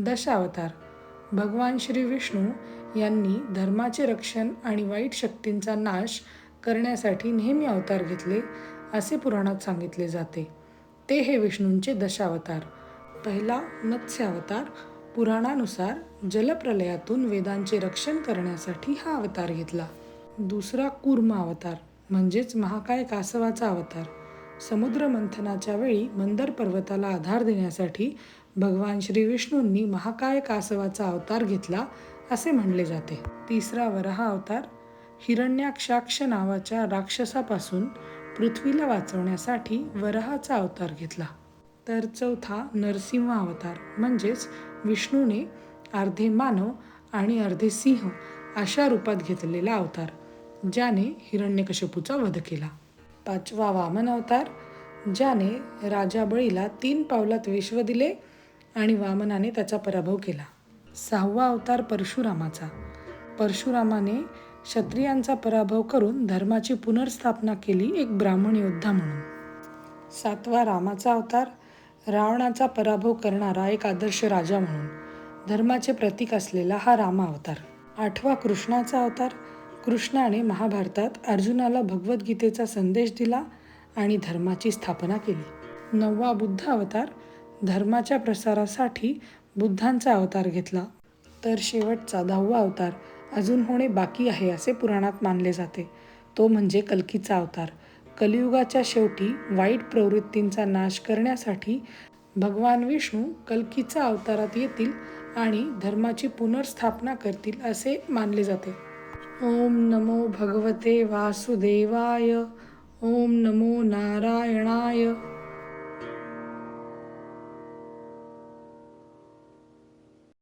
दशावतार. भगवान श्री विष्णू यांनी धर्माचे रक्षण आणि वाईट शक्तींचा नाश करण्यासाठी नेहमी अवतार घेतले असे पुराणात सांगितले जाते. ते हे विष्णूंचे दशावतार. पहिला मत्स्य अवतार. पुराणानुसार जलप्रलयातून वेदांचे रक्षण करण्यासाठी हा अवतार घेतला. दुसरा कूर्म अवतार म्हणजेच महाकाय कासवाचा अवतार. समुद्र मंथनाच्या वेळी मंदर पर्वताला आधार देण्यासाठी भगवान श्री विष्णूंनी महाकाय कासवाचा अवतार घेतला असे म्हणले जाते. तिसरा वराह अवतार. हिरण्याक्षाक्ष नावाच्या राक्षसापासून पृथ्वीला वाचवण्यासाठी वराहाचा अवतार घेतला. तर चौथा नरसिंह अवतार म्हणजेच विष्णूने अर्धे मानव आणि अर्धे सिंह अशा रूपात घेतलेला अवतार, ज्याने हिरण्यकशिपूचा वध केला. पाचवा वामन अवतार. ज्याने राजा बळीला 3 पावलात विश्व दिले आणि वामनाने त्याचा पराभव केला. सहावा अवतार परशुरामाचा. परशुरामाने क्षत्रियांचा पराभव करून धर्माची पुनर्स्थापना केली एक ब्राह्मण योद्धा म्हणून. सातवा रामाचा अवतार. रावणाचा पराभव करणारा एक आदर्श राजा म्हणून धर्माचे प्रतीक असलेला हा राम अवतार. आठवा कृष्णाचा अवतार. कृष्णाने महाभारतात अर्जुनाला भगवद्गीतेचा संदेश दिला आणि धर्माची स्थापना केली. नववा बुद्ध अवतार. धर्माच्या प्रसारासाठी बुद्धांचा अवतार घेतला. तर शेवटचा 10वा अवतार अजून होणे बाकी आहे असे पुराणात मानले जाते. तो म्हणजे कल्कीचा अवतार. कलियुगाच्या शेवटी वाईट प्रवृत्तींचा नाश करण्यासाठी भगवान विष्णू कल्कीचा अवतारात येतील आणि धर्माची पुनर्स्थापना करतील असे मानले जाते. ओम नमो भगवते वासुदेवाय. ओम नमो नारायणाय.